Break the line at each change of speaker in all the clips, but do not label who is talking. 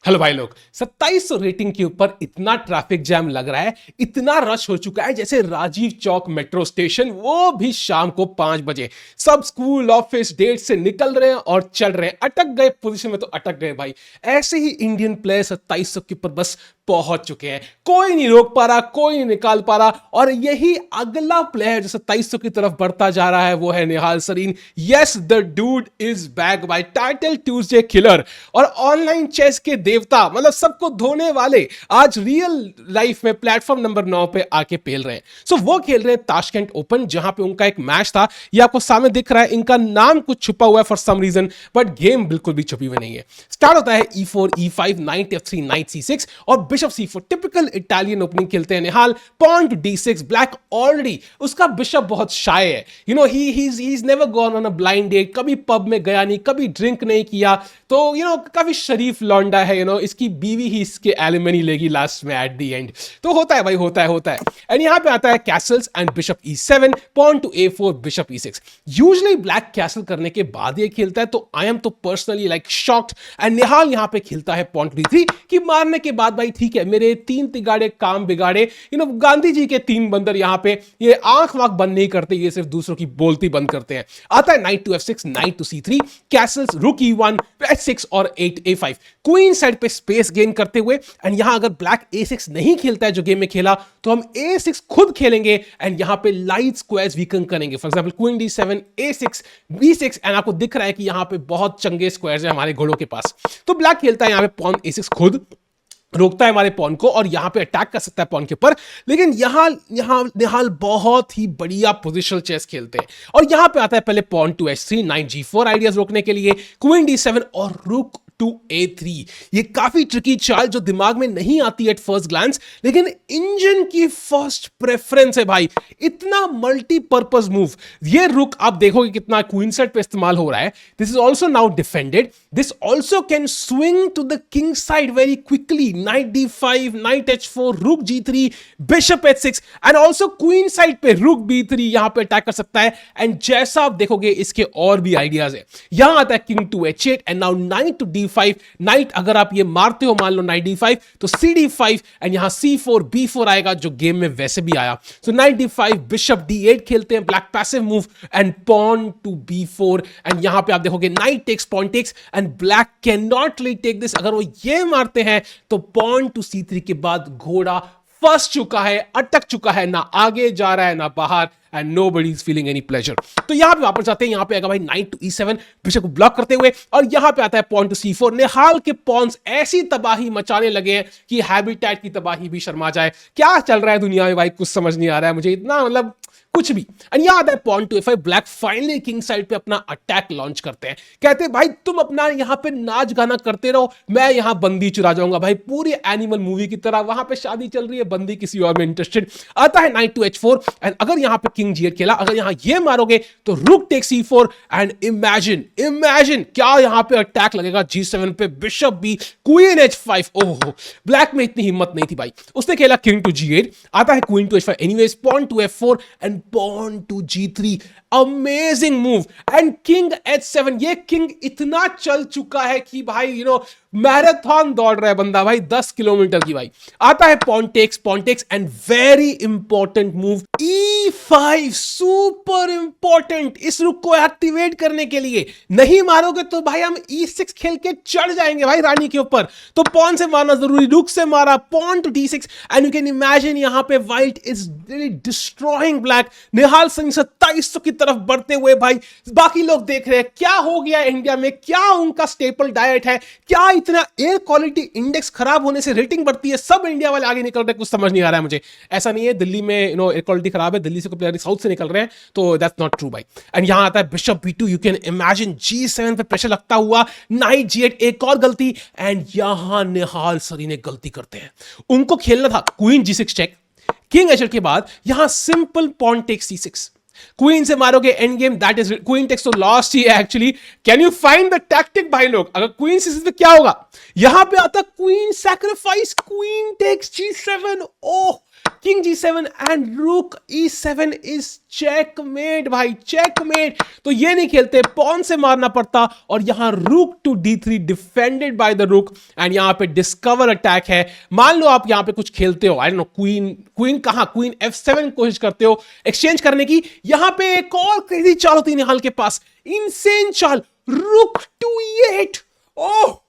Hello भाई लोग, 2700 rating के ऊपर इतना ट्रैफिक जैम लग रहा है, इतना रश हो चुका है जैसे राजीव चौक मेट्रो स्टेशन, वो भी शाम को 5 बजे। सब स्कूल ऑफिस डेट से निकल रहे हैं और चल रहे हैं, अटक गए पोजीशन में तो अटक गए भाई। ऐसे ही इंडियन प्लेयर 2700 के ऊपर बस पहुंच चुके हैं, कोई नहीं रोक पा रहा, कोई नहीं निकाल पा रहा। और यही अगला प्लेयर जो 2700 की तरफ बढ़ता जा रहा है वो है Nihal Sarin. Yes, the dude is back by title Tuesday killer और ऑनलाइन चेस के देवता, मतलब सबको धोने वाले, आज रियल लाइफ में प्लेटफॉर्म नंबर 9 पे आके पेल रहे हैं। सो वो खेल रहे हैं ताशकेंट ओपन, जहां पे उनका एक मैच था। ये आपको सामने दिख रहा है, इनका नाम कुछ छुपा हुआ है for some reason, but game बिल्कुल भी छुपी हुई नहीं है। स्टार्ट होता है E4 E5 night F3 night C6 और bishop C4। Typical Italian opening खेलते हैं Nihal. Pawn to D6, black already उसका बिशप बहुत शाय है, you know he is never gone on a blind date, कभी पब में गया नहीं, कभी ड्रिंक नहीं किया, तो यू नो काफी शरीफ लौंडा है। यू नो इसकी बीवी ही इसके एलिमनी लेगी लास्ट में एट द एंड। तो होता है भाई, होता है। एंड यहां पे आता है castles and bishop E7, pawn to A4, bishop E6। Usually black castle करने के बाद ये खेलता है, तो आई एम तो personally like shocked. And Nihal यहां पे खेलता है पॉन टू D3 कि मारने के बाद भाई ठीक है, मेरे 3 तिगाड़े काम बिगाड़े। यू नो गांधी जी के 3 बंदर यहां पे ये आंख वाख बंद नहीं करते, ये सिर्फ दूसरों की बोलती बंद करते हैं। आता है knight to F6, knight to C3, castles, rook E1, H6 और 8 A5। क्वीन साइड पे स्पेस गेन करते हुए, एंड यहां अगर ब्लैक A6 नहीं खेलता है जो गेम में खेला, तो हम A6 खुद खेलेंगे एंड यहां पे लाइट स्क्वायर्स वीकन करेंगे। For example queen D7, A6, B6, and आपको दिख रहा है कि यहां पे बहुत चंगे स्क्वायर्स हैं हमारे घोड़ों के पास। तो ब्लैक खेलता है यहां पे पॉन A6 खुद, रोकता है हमारे पॉन को और यहां पे अटैक कर सकता है पॉन के ऊपर। लेकिन यहां यहां निहाल बहुत ही बढ़िया पोजिशनल चेस खेलते हैं और यहां पे आता है पहले pawn to H3, night G4 ideas रोकने के लिए, क्वीन D7 और रुक टू A3। ये काफी ट्रिकी चाल जो दिमाग में नहीं आती एट फर्स्ट ग्लांस, लेकिन इंजन की फर्स्ट प्रेफरेंस है भाई। इतना मल्टीपर्पज मूव, ये रुक आप देखोगे कितना क्वीन साइड पे इस्तेमाल हो रहा है। This is also now defended, this also can swing to the king side very quickly. Knight D5, knight H4, rook G3, bishop H6 and also queen side पे रुक B3 यहां पे attack कर सकता है। एंड जैसा आप देखोगे इसके और भी आइडियाज है। यहां आता है king to H8 and now knight to D5। Knight अगर आप ये मारते हो, मान लो नाइट D5, तो CD5 एंड यहां C4 B4 आएगा जो गेम में वैसे भी आया। सो नाइट D5, बिशप D8 खेलते हैं, black passive move, and pawn to B4। And यहां पे आप देखोगे knight takes, pawn takes, and black can not ली टेक दिस। अगर वो ये मारते हैं तो पॉन टू C3 के बाद घोड़ा फंस चुका है, अटक चुका है, ना आगे जा रहा है ना बाहर, and nobody is feeling any pleasure। तो यहां पे वापस जाते हैं, यहां पे आएगा भाई नाइट टू E7, बिशप को ब्लॉक करते हुए, और यहां पे आता है पॉन टू C4। निहाल के पॉन्स ऐसी तबाही मचाने लगे हैं कि हैबिटेट की तबाही भी शर्मा जाए। क्या चल रहा है दुनिया में भाई, कुछ समझ नहीं आ रहा है मुझे, इतना मतलब कुछ भी। एंड यहां आता है pawn to A5, black finally king side पे अपना अटैक लॉन्च करते हैं। कहते हैं भाई तुम अपना यहां पे नाच गाना करते रहो, मैं यहां बंदी चुरा जाऊंगा। भाई पूरी एनिमल मूवी की तरह वहां पे शादी चल रही है, बंदी किसी और में इंटरेस्टेड। आता है नाइट टू H4 एंड अगर यहां पे किंग G8 खेला, अगर यहां ये मारोगे तो रुक टेक C4 एंड इमेजिन क्या यहां पे अटैक लगेगा G7 पे, बिशप B, क्वीन H5। ओहो, ब्लैक में इतनी हिम्मत नहीं थी भाई, उसने खेला किंग टू G8। आता है queen to H5 anyways, pawn to F4 and pawn to G3। Amazing move and king H7। ये किंग इतना चल चुका है कि भाई यू नो मैराथन दौड़ रहा है बंदा भाई, 10 किलोमीटर की। भाई आता है pawn takes and very important move E5, super important. इस रुक को एक्टिवेट करने के लिए, नहीं मारोगे तो भाई हम E6 खेल के चढ़ जाएंगे भाई रानी के ऊपर। तो पॉन से मारना जरूरी, रुक से मारा, pawn to D6 and you can imagine यहां पे white is really destroying black. Nihal Singh 2700 की तरफ बढ़ते हुए भाई, बाकी लोग देख रहे हैं क्या हो गया इंडिया में, क्या उनका स्टेपल डाइट है, क्या इतना एयर क्वालिटी इंडेक्स खराब होने से रेटिंग बढ़ती है, सब इंडिया वाले आगे निकल रहे हैं, कुछ समझ नहीं आ रहा है मुझे। ऐसा नहीं है दिल्ली में यू नो एयर क्वालिटी खराब है, दिल्ली से कोई प्लेयर साउथ से निकल रहे हैं, तो दैट्स नॉट ट्रू भाई। एंड यहां आता है bishop B2, you can imagine G7 पे प्रेशर लगता हुआ, नाइट G8, एक और गलती, एंड यहां निहाल सरी ने गलती करते हैं। उनको खेलना था queen G6 check, king H8 के बाद यहां simple pawn take C6। Queen से मारोगे and game, that is queen takes तो लॉस्ट ही है actually. Can you find the tactic भाई लोग, अगर क्वीन C6 पे क्या होगा, यहां पे आता queen sacrifice, queen takes G7। Oh king G7 and rook E7 is checkmate भाई, चेकमेट। तो ये नहीं खेलते, पॉन से मारना पड़ता, और यहां rook to D3 defended by the rook, and यहां पे डिस्कवर अटैक है। मान लो आप यहां पे कुछ खेलते हो, आई डोंट नो, क्वीन कहां, क्वीन F7 कोशिश करते हो एक्सचेंज करने की। यहां पे एक और क्रेजी चाल होती है निहाल के पास, इनसेन चाल, रुक टू E8। ओह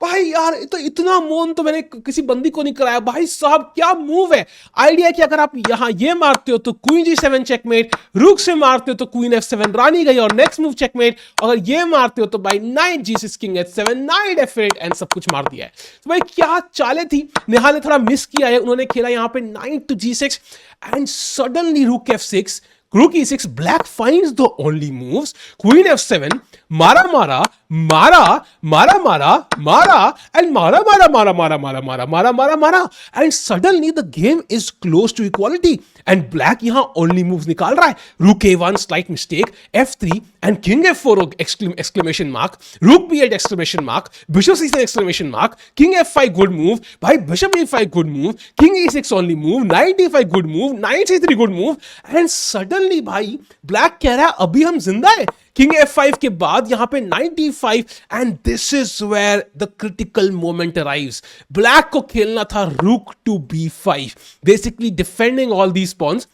भाई यार, तो इतना मोन तो मैंने किसी बंदी को नहीं कराया भाई साहब, क्या मूव है। आइडिया कि अगर आप यहां ये मारते हो तो क्वीन G7 चेकमेट, रुक से मारते हो तो क्वीन F7 रानी गई और नेक्स्ट मूव चेकमेट, अगर ये मारते हो तो भाई night G6 king H7 night F8 and सब कुछ मार दिया है। तो भाई क्या चालें थी, निहाल ने थोड़ा मिस किया है। उन्होंने खेला यहां पे night to G6 and suddenly रुक F6, Rook E6, black finds the only moves, Queen F7, Mara Mara, Mara, Mara Mara, Mara, and Mara Mara Mara Mara Mara Mara Mara Mara Mara, and suddenly the game is close to equality. And black यहाँ only moves निकाल रहा है, Rook A1 slight mistake, F3 and King F4 exclamation mark, Rook B8 exclamation mark, Bishop C7 exclamation mark, King F5 good move, भाई Bishop E5 good move, King E6 only move, Knight D5 good move, Knight C3 good move, and suddenly भाई black कह रहा है अभी हम जिंदा है। King F5 के बाद यहां पे Knight D5 and this is where the critical moment arrives. Black को खेलना था rook to B5, basically defending all these pawns.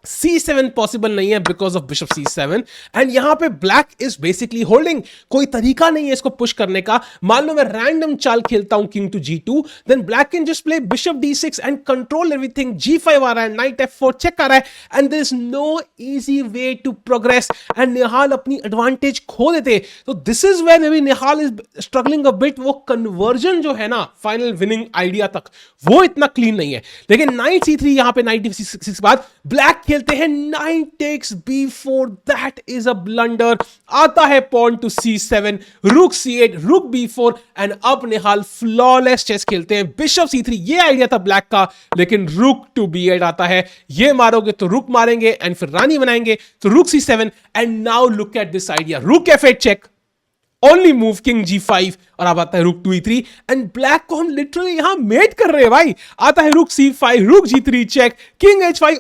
C7 possible नहीं है because of bishop C7, and यहां पे ब्लैक इज बेसिकली होल्डिंग, कोई तरीका नहीं है इसको पुश करने का। मान लो मैं रैंडम चाल खेलता हूं king to G2, then black can just play bishop D6 and control everything. G5 आ रहा है, नाइट F4 चेक आ रहा है, and there is no easy way to progress, and Nihal अपनी एडवांटेज खो देते। तो this is where maybe Nihal is struggling a bit. वो कन्वर्जन जो है ना फाइनल विनिंग आइडिया तक, वो इतना क्लीन नहीं है। लेकिन नाइट C3 यहां पे नाइट D6 के बाद ब्लैक खेलते हैं knight takes B4, that is a blunder. आता है पॉन टू C7, रुक C8, रुक B4, एंड अब निहाल फ्लॉलेस चेस खेलते हैं। बिशप C3 ये आइडिया था ब्लैक का, लेकिन रुक टू B8 आता है। ये मारोगे तो रुक मारेंगे एंड फिर रानी बनाएंगे, तो रुक C7, and now look at this idea, रुक F8 check, only move king G5, और अब आता है रुक 2E3, एंड ब्लैक को हम लिटरली यहां मेट कर रहे हैं भाई। आता है रुक C5, रुक G3 check, king H5,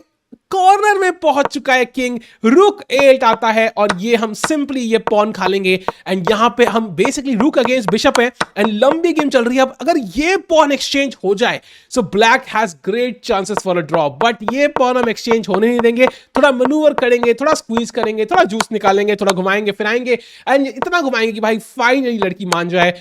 corner में पहुंच चुका है किंग, रुक A8 आता है, और ये हम सिंपली ये पॉन खा लेंगे। एंड यहां पे हम बेसिकली रुक अगेंस्ट बिशप है एंड लंबी गेम चल रही है। अब अगर ये पॉन एक्सचेंज हो जाए so black has great chances for a draw, but ये पॉन हम एक्सचेंज होने नहीं देंगे। थोड़ा मनूवर करेंगे, थोड़ा स्क्वीज करेंगे, थोड़ा जूस निकालेंगे, थोड़ा घुमाएंगे फिराएंगे, एंड इतना घुमाएंगे कि भाई फाइनली लड़की मान जाए,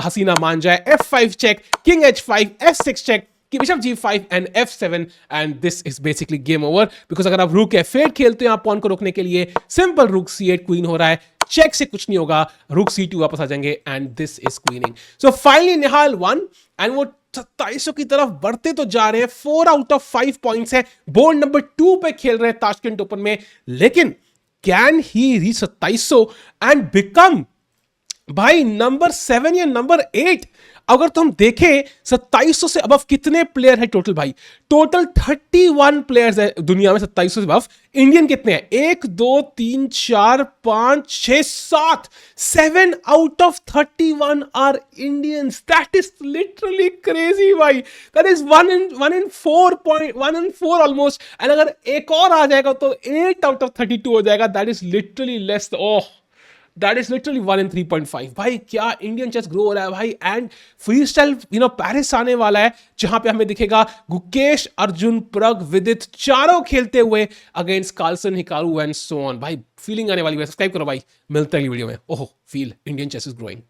हसीना मान जाए। F5 check, king H5, F6 check, bishop G5 and F7, and this is basically game over. Because अगर आप रूक F8 खेलते हो आप पॉन को रोकने के लिए, सिंपल रूक C8 क्वीन हो रहा है, चेक से कुछ नहीं होगा, रूक C2 वापस आ जाएंगे, and this is queening. So finally Nihal won, and वो 2700 की तरफ बढ़ते तो जा रहे हैं। 4 आउट ऑफ 5 पॉइंट्स है, बोर्ड नंबर 2 पे खेल रहे हैं ताशकंद ओपन में। लेकिन can he reach 2700 and become भाई नंबर 7 या नंबर 8? अगर तो हम देखें 2700 से अबव कितने प्लेयर है टोटल भाई, टोटल 31 प्लेयर्स है दुनिया में 2700 से अबव। इंडियन कितने हैं? 1 2 3 4 5 6 7, 7 out of 31 are Indians. That is literally crazy भाई, that is 1 in 4 almost. And अगर एक और आ जाएगा तो 8 आउट ऑफ 32 हो जाएगा, that is literally less, oh that is literally 1 in 3.5। भाई क्या इंडियन चेस ग्रो हो रहा है भाई। एंड फ्री स्टाइल पेरिस आने वाला है, जहां पे हमें दिखेगा गुकेश, अर्जुन, प्रग, विदित चारों खेलते हुए against Carlsen, Hikaru and so on. भाई फीलिंग आने वाली है। सब्सक्राइब करो भाई, मिलते हैं अगली वीडियो में। ओहो feel Indian chess is growing.